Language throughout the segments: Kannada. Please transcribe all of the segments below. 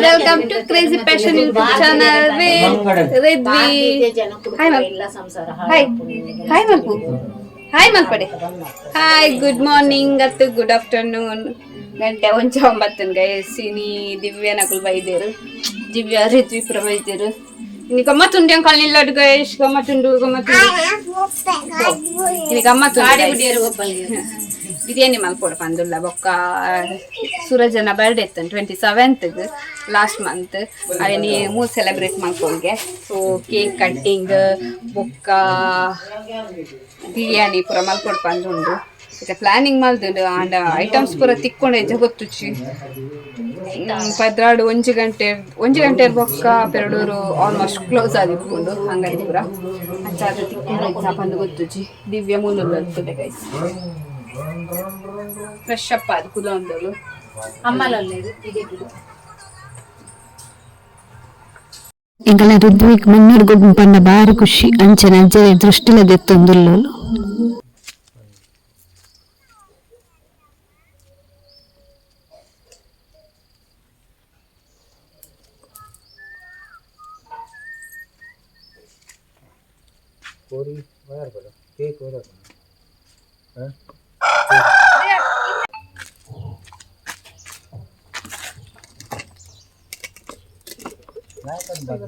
Welcome to Crazy Passion YouTube channel with Ridhvi. Hi ಮಲ್ಪು, ಹಾಯ್ ಮಲ್ಪಡೆ, ಹಾಯ್ ಗುಡ್ ಮಾರ್ನಿಂಗ್ ಅತ್ತು ಗುಡ್ ಆಫ್ಟರ್ನೂನ್. ಗಂಟೆ 9 ಗೈಸಿನಿ ದಿವ್ಯ ನಕುಲ್ ಬೈದೇರು, ದಿವ್ಯ ರಿದ್ವಿ ಪುರ ಬೈದೇರು. ಇನ್ನು ಗಮ್ಮತ್ತುಂಡು ಅಂಕಲ್ ನಿಲ್ಲಡು ಗೈಶ್, ಗಮ್ಮತ್ತುಂಡು ಇನ್ನು ಗಮ್ಮತ್ತುಂಡು. ಬಿರಿಯಾನಿ ಮಲ್ಪೊಡು ಪಂದುಲ್ಲ ಬೊಕ್ಕ ಸೂರಜನ ಬರ್ಡೇ ಇತ್ತು 27th ಲಾಸ್ಟ್ ಮಂತ್. ಅವನಿ 3 ಸೆಲೆಬ್ರೇಟ್ ಮಲ್ಪೊಂಗೆ. ಸೊ ಕೇಕ್ ಕಟ್ಟಿಂಗ್ ಬೊಕ್ಕ ಬಿರಿಯಾನಿ ಪೂರ ಮಲ್ಪೊಡು ಪಂದುಂಡು. ಈಗ ಪ್ಲಾನಿಂಗ್ ಮಲ್ದುಂಡು ಆಂಡ ಐಟಮ್ಸ್ ಪೂರ ತಿಕ್ಕೊಂಡೆ ಗೊತ್ತುಚ್ಚಿ. 1 ಗಂಟೆ ಬೊಕ್ಕ ಪೆರಡೂರು ಆಲ್ಮೋಸ್ಟ್ ಕ್ಲೋಸ್ ಆಗಿಪ್ಕೊಂಡು ಅಂಗಡಿ ಪೂರ ಅಂಚಾದ ತಿಕ್ಕೊಂಡು ಪಂದು ಗೊತ್ತುಚ್ಚಿ. ದಿವ್ಯ ಮೂಲುಲ್ಲ ಇರ್ತದೆ ಗೈಸ್. ಫ್ರೆಶ್ ಅಪ್ ಅದು ಕುಲೊಂದಳು ಅಮ್ಮಲೊಲ್ಲೇದು ಇದೆ ಕುಲು ಎಂಕಲ್ನ ರಿದ್ವಿಕ್ ಮಣ್ಣೂರು ಗೊಬ್ಬು ಪಂಡ ಬಾರಿ ಖುಷಿ. ಅಂಚನೆ ಅಜ್ಜೆ ದೃಷ್ಟಿಲ ದೆತ್ತೊಂದುಲ್ಲೋಲು. कोरी बाहर बड़ा केक हो रहा है ना कर बात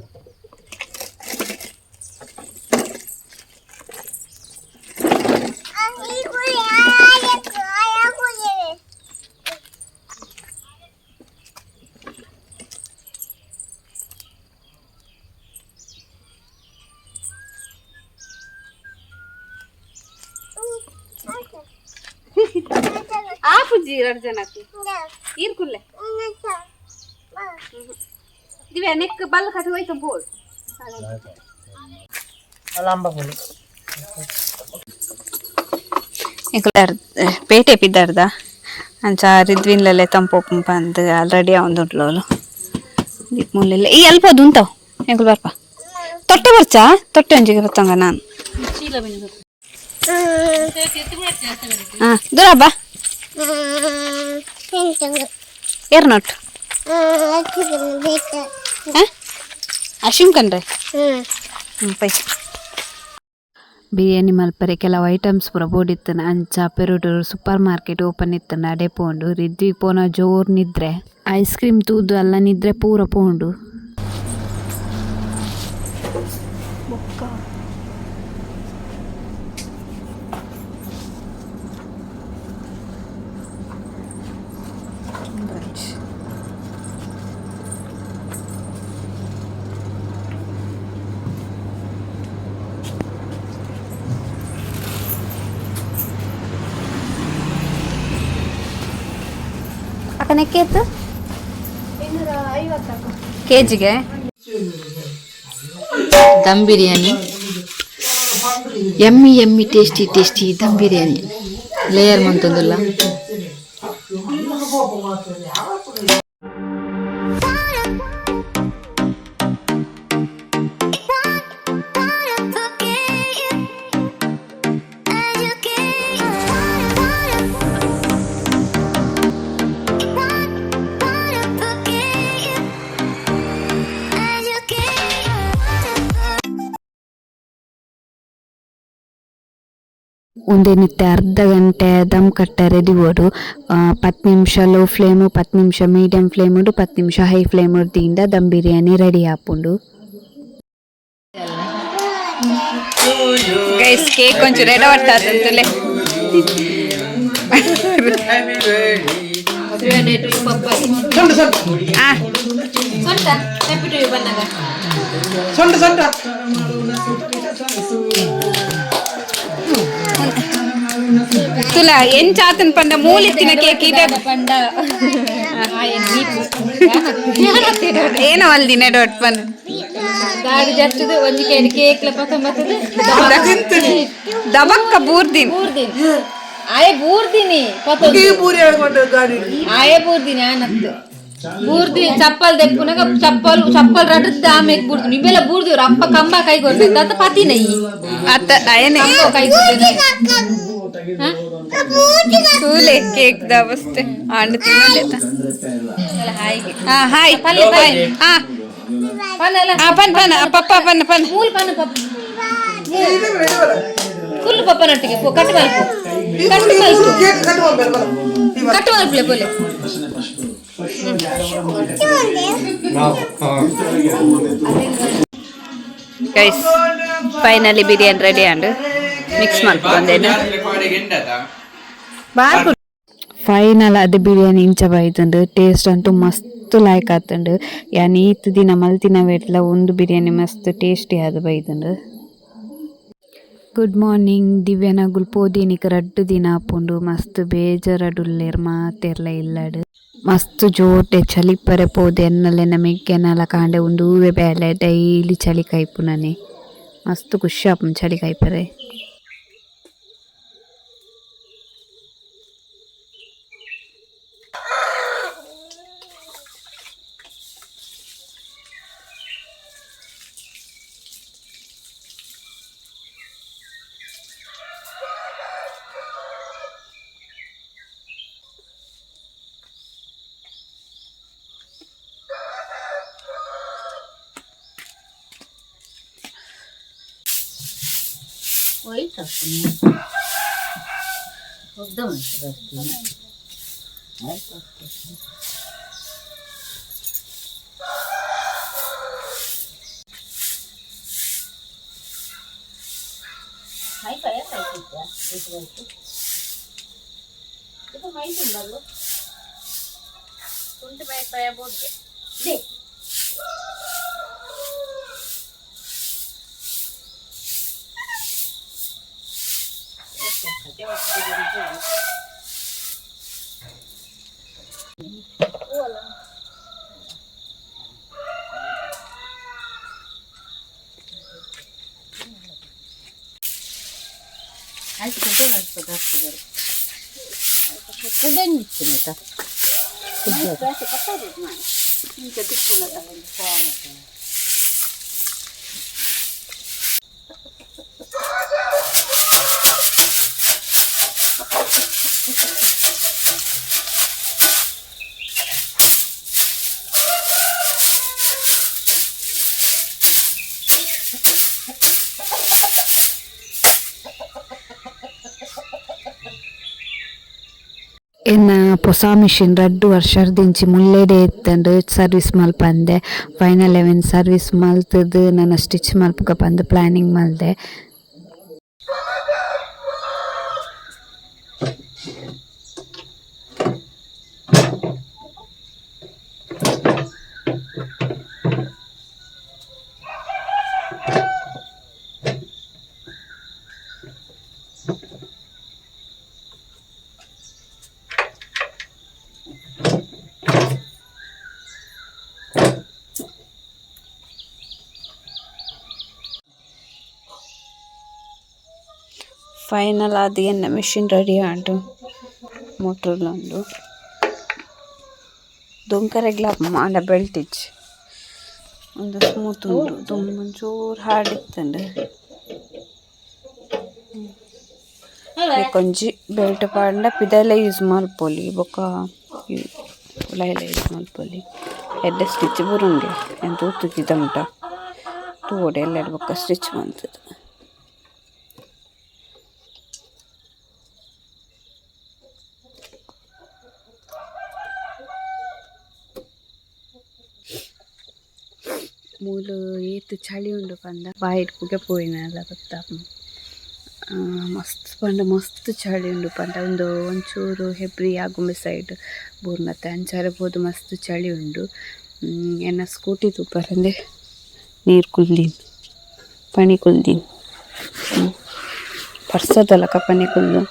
ಆಪುಜಿ 2 ಜನಕ್ಕೆ ಈರ್ಕುಲ್ಲೆ ದಿವ್ಯ ನೆಕ್ ಬಲ್ಲ ಕಟ್ಟಿ ಹೋಯ್ತು ಬೋಲ್ ಅಲಾಂಬ ಬೋಲ್ ಎಂಕುಲಾರ್ ಪೇಟೆ ಪಿದ್ದಾರ್ದ ಅಂಚ ರಿದ್ವಿನ್ಲಲ್ಲೇ ತಂಪೋಪು ಬಂದು ಆಲ್ರೆಡಿ ಅವಂದುಂಟ್ಲೋಲು ದೀಪ್ ಮೂಲೆಲ್ಲ ಈ ಅಲ್ಪ ಅದು ಉಂತಾವ್ ಎಂಕುಲ್ ಬರ್ಪ ತೊಟ್ಟೆ ಬರ್ಚಾ ತೊಟ್ಟೆ ಒಂಜಿಗೆ ಬರ್ತಂಗ ನಾನು ದೂರ ಬಾ ಏರ್ ನೋಟ್ ಅಶಿಮ್ ಕಂಡ್ರೆ ಪೈ ಬಿರಿಯಾನಿ ಮಲ್ಪರೆ ಕೆಲವು ಐಟಮ್ಸ್ ಪೂರ ಬೋಡಿತ್ತನ. ಅಂಚ ಪೆರಡೂರು ಸೂಪರ್ ಮಾರ್ಕೆಟ್ ಓಪನ್ ಇತ್ತನ ಅಡೆ ಪೋಂಡು. ರಿದ್ವಿ ಪೋನ ಜೋರ್ ನಿದ್ರೆ, ಐಸ್ ಕ್ರೀಮ್ ತೂದು ಅಲ್ಲ ನಿದ್ರೆ ಪೂರ ಪೋಂಡು. ಅಕ್ಕನಕ್ಕೆತ್ತು ಕೆಜಿಗೆ ದಮ್ ಬಿರಿಯಾನಿ ಎಮ್ಮಿ ಟೇಸ್ಟಿ ದಮ್ ಬಿರಿಯಾನಿ ಲೇಯರ್ ಮಂತೊಂದುಲ್ಲ. ಒಂದೇನಿತ್ತೆ ಅರ್ಧ ಗಂಟೆ ದಮ್ ಕಟ್ಟ ರೆಡಿ ಬೋಡು. 10 ನಿಮಿಷ ಲೋ ಫ್ಲೇಮು, 10 ನಿಮಿಷ ಮೀಡಿಯಂ ಫ್ಲೇಮ್ ಉಂಡು, 10 ನಿಮಿಷ high flame ಉಡ್ದಿಂದ dum biryani ready ಆಪುಂಡು. ಗೈಸ್ ಕೇಕ್ ಒಂಚೂರು ರೆಡ ಹೊಟ್ಟಾದಂತಲೇ ತುಲ ಎಂಚಾತನ್ ಪಂಡ ಮೂಲಿತ್ತಿನ ಕೇಕ್ ಇದೆ ಪಂಡ ಏನೋ ಅಲ್ದಿನ ಡೊಟ್ ಪಂಡ ಗಾಡಿ ಜರ್ತದೆ ಒಂಜಿ ಕೇಳಿ ಕೇಕ್ ಬರ್ತದೆ ದಬಕ್ಕ ಬೂರ್ದಿನ್ ಆಯೆ ಬೂರ್ದಿನಿ ಆಯೆ ಬೂರ್ದಿನಿ ಆನತ್ತು ಬೂರ್ದಿ ಚಪ್ಪಲ್ ದೆಪ್ಪುನಾಗ ಚಪ್ಪಲ್ ರಡ್ದ ಆಮೇಲೆ ಬೂರ್ದು ನಿಮ್ಮೆಲ್ಲ ಬೂರ್ದಿವ್ರು ಅಪ್ಪ ಕಂಬ ಕೈ ಕೊಡ್ಬೇಕು ಅಂತ ಪತಿ ನೈ ಅತ್ತ ಏನೇ ಕೈ ಕೂಲೆ ಕೇಕ್ ದವಸ್ತೆ ಆಂಡ್ ತಿನ್ನೋದೆತ ಹಾಯಿಗೆ ಹಾಯ್ ಪಲ್ಲೆ ಪಲ್ಲೆ ಪನ್ನಲ್ಲ ಪನ್ ಪನ್ ಪಪ್ಪ ಪನ್ ಪನ್ ಮೂಲ್ ಪನ್ನು ಪಪ್ಪ ಕುಲ್ಲು ಪಪ್ಪನೊಟ್ಟಿಗೆ ಪೋ ಕಟ್ಟು ಮಲ್ಪು ಕಟ್ಟು ಮಲ್ಪುಲೆ ಪೋಲೆ guys finally biryani ready and mix ಮಾಡ್ಕೊಂಡೇನು ಫೈನಲ್ ಅದು ಬಿರಿಯಾನಿ ಇಂಚ ಬೈತುಂಡು ಟೇಸ್ಟ್ ಅಂತೂ ಮಸ್ತ್ ಲಾಯ್ಕ್ ಆತುಂಡು ಯಾನ್ ಈತ್ ದಿನ ಮಲ್ತಿನ ವೇಟ್ಲ ಒಂದು ಬಿರಿಯಾನಿ ಮಸ್ತ್ ಟೇಸ್ಟಿ ಆದ್ ಬೈತುಂಡು. Good morning. ದಿವ್ಯನಗುಲ್ ಪೋದಿನಿಕ್ ರಡ್ಡು ದಿನ ಆಪುಂಡು ಮಸ್ತ್ ಬೇಜಾರಡುಲ್ಲೇರ್ ಮಾತೆರ್ಲ ಇಲ್ಲಡ್ ಮಸ್ತ್ ಜೋಟೆ ಚಲಿಪ್ಪರೆ ಪೋದೆ ಎನ್ನಲೆನ ಮೆಗ್ಗೆನಲ ಕಾಂಡೆ ಉಂದೂವೆ ಬೇಲೆ ಡೈಲಿ ಚಳಿ ಕೈಪುನನೆ ಮಸ್ತ್ ಖುಷಿ ಆಪುಂಡು ಚಳಿ ಕೈಪರೆ. ಎನ್ನ ಹೊಸ ಮಿಷಿನ್ 2 ವರ್ಷದಿಂಚಿ ಮುಲ್ಲೆಡೆ ಎತ್ತಂಡು ಸರ್ವಿಸ್ ಮಲ್ಪಂದೆ. ಫೈನಲ್ ಅವೆನ್ ಸರ್ವಿಸ್ ಮಲ್ತದು ನನ್ನ ಸ್ಟಿಚ್ ಮಲ್ಪಕ ಬಂದು ಪ್ಲಾನಿಂಗ್ ಮಲ್ದೆ. ಫೈನಲ್ ಆದ್ ಎನ್ನ ಮಿಷಿನ್ ರೆಡಿ ಆಂಡು ಮೋಟ್ರಲ್ ಉಂಡು ದೊಂಕರೆಗ್ಲ ಮಾಡ ಬೆಲ್ಟಿಜ್ ಒಂದು ಸ್ಮೂತ್ ಉಂಡು ಒಂಚೂರು ಹಾರ್ಡ್ ಇತ್ತಂಡು ಕೊಂಜಿ ಬೆಲ್ಟ್ ಪಾಂಡ ಪಿದೆಲ್ಲ ಯೂಸ್ ಮಲ್ಪೊಲಿ ಬೊಕ್ಕ ಉಲಾಯಿಲ ಯೂಸ್ ಮಲ್ಪೊಲಿ ಎಡ್ಡೆ ಸ್ಟಿಚ್ ಬುರುಂಡೆ ಎಂತ ಉತ್ತುಕಿದ ಉಂಟ ತೂವಡೆ ಎಲ್ಲೆಡ್ ಬೊಕ್ಕ ಸ್ಟಿಚ್ ಮಂತದ್ದು. ಮೂಲು ಏತ್ ಚಳಿ ಉಂಡು ಪಂಡ ಬಾಯಿಡ್ ಕುಗೆ ಪೋಯಿನಲ್ಲ ಗೊತ್ತಾಪು ಮಸ್ತ್ ಪಂಡ ಮಸ್ತ್ ಚಳಿ ಉಂಡು ಪಂಡ ಒಂದು ಒಂಚೂರು ಹೆಬ್ರಿ ಆಗುಂಬೆ ಸೈಡ್ ಬೂರ್ನತ್ತೆ ಅಂಚಾರೆ ಬೋದು ಮಸ್ತ್ ಚಳಿ ಉಂಡು. ಎನ್ನ ಸ್ಕೂಟಿ ತೂಪರಂದೆ ನೀರು ಕುಲ್ದೀನ್ ಪಣಿ ಕುಲ್ದೀನ್ ಪರ್ಸದಲಕ ಪನಿ ಕುಲ್ದು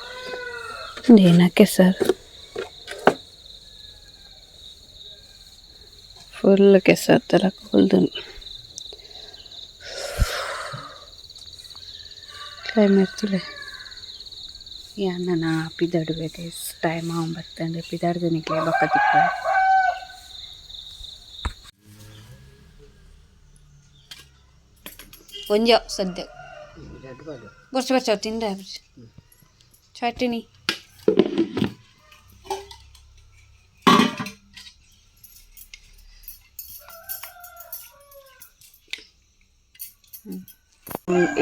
ಏನಕ್ಕೆ ಸರ್ ಫುಲ್ ಕೆಸತ್ತಲ ಕುಲ್ದು ಕ್ಲೈಮೇಟ್ ತುಲೆ ಯಾನ ಪಿದಾಡ್ಬೇಕು ಟೈಮ್ ಬರ್ತಂಡೆ ಪಿದಾಡ್ದನಿಕ್ಲೆ ಬಕ್ಕ ತಿಕ್ಕ ಒಂಜ ಸದ್ಯ ಬರ್ಚ ಬರ್ಚಾವ್ ತಿಂದ ಚಟ್ನಿ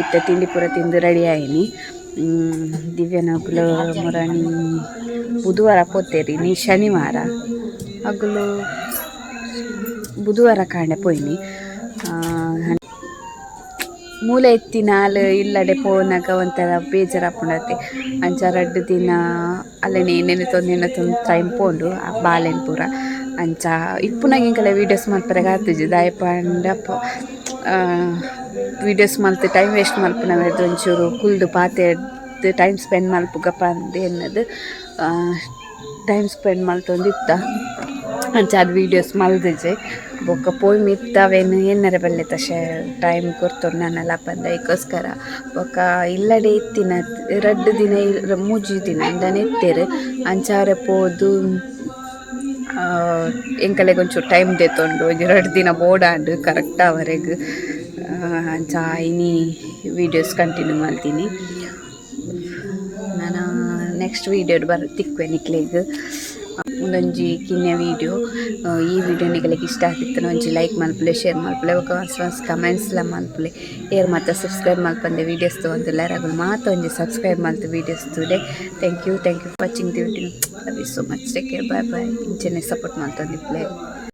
ಇತ್ತ ತಿಂಡಿ ಪೂರ ತಿಂದು ರೆಡಿ ಆಯಿನಿ. ದಿವ್ಯನಗುಲು ಮುರಾಣಿ ಬುಧವಾರ ಪೋತೇರಿ ನೀ ಶನಿವಾರ ಅಗುಲು ಬುಧವಾರ ಕಾಂಡೆ ಪೋಯ್ನಿ. ಮೂಲೆ ಎತ್ತಿನಾಲ್ ಇಲ್ಲಡೆ ಪೋನಾಗ ಒಂಥರ ಬೇಜಾರಾಪುಂಡತೆ ಅಂಚ 2 ದಿನ ಅಲ್ಲೇ ನೆನೆತೊಂದು ಟೈಮ್ ಪೋಂಡು ಬಾಲೆನ್ ಪೂರ ಅಂಚ ಇಪ್ಪುನಾಗ ಇಂಕಲ ವೀಡಿಯೋಸ್ ಮಲ್ಪರೆ ಆತುಜಿ ದಾಯ ಪಂಡ ವೀಡಿಯೋಸ್ ಮಲ್ತು ಟೈಮ್ ವೇಸ್ಟ್ ಮಲ್ಪುನವೆದು ಒಂಚೂರು ಕುಲ್ದು ಪಾತೆರ್ದು ಟೈಮ್ ಸ್ಪೆಂಡ್ ಮಲ್ಪುಗಪ್ಪ ಅಂದು ಎನ್ನದು ಟೈಮ್ ಸ್ಪೆಂಡ್ ಮಲ್ತೊಂದಿತ್ತ ಅಂಚ ಅದು ವೀಡಿಯೋಸ್ ಮಲ್ದಿಜೆ ಬೊಕ್ಕ ಪೋಯ್ ಮಿತ್ತವೇನು ಎನ್ನರೆ ಬಲ್ಲೆ ತಶೆ ಟೈಮ್ ಕೊರ್ತೊಂಡು ನಾನೆಲ್ಲ ಪಂದ ಈಗೋಸ್ಕರ ಬೊಕ್ಕ ಇಲ್ಲಡೆ ಇತ್ತಿನ 2 ದಿನ 3 ದಿನ ಅಂದನೆ ಎತ್ತೇರು ಅಂಚಾರೆ ಪೋದು ಎಂಕಲೆಗೆ ಒಂಚೂರು ಟೈಮ್ ದೆತ್ತೊಂಡು 2 ದಿನ ಬೋಡಾಂಡು ಕರೆಕ್ಟ್ ಅವರೆಗೆ ಅಂಚ ಇನಿ ವೀಡಿಯೋಸ್ ಕಂಟಿನ್ಯೂ ಮಾಡ್ತೀನಿ. ನಾನು ನೆಕ್ಸ್ಟ್ ವೀಡಿಯೋ ತಿಕ್ವೆ ನಿಕ್ಲೆಗ್ ಒಂದೊಂಜಿ ಕಿನ್ನೆ ವೀಡಿಯೋ. ಈ ವಿಡಿಯೋ ನಿಗಲಿಗೆ ಇಷ್ಟ ಆಗಿತ್ತು ಒಂಜಿ ಲೈಕ್ ಮಲ್ಪಲೆ ಶೇರ್ ಮಲ್ಪಲೆ ఒక ಕಮೆಂಟ್ಸ್ಲ ಮಲ್ಪಲೆ ಏರ್ ಮಾತ ಸಬ್ಸ್ಕ್ರೈಬ್ ಮಲ್ಪಂದೆ ವೀಡಿಯೋಸ್ ತೊಂದಿಲ್ಲ ರಗುಲು ಮಾತ ಒಂಜಿ ಸಬ್ಸ್ಕ್ರೈಬ್ ಮಲ್ತು ವೀಡಿಯೋಸ್ ತೂಲೆ. Thank you for watching the video. Love you so much. Take care. Bye ಇಂಚೆನೆ ಸಪೋರ್ಟ್ ಮಲ್ತೊಂದಿಪ್ಲೆ.